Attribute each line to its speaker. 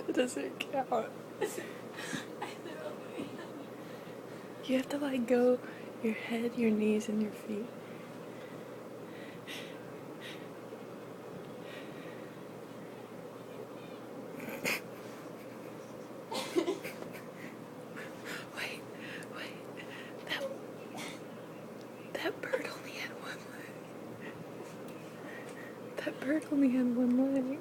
Speaker 1: It doesn't count. You have to like go your head, your knees, and your feet. Wait. That bird only had one leg. That bird only had one leg.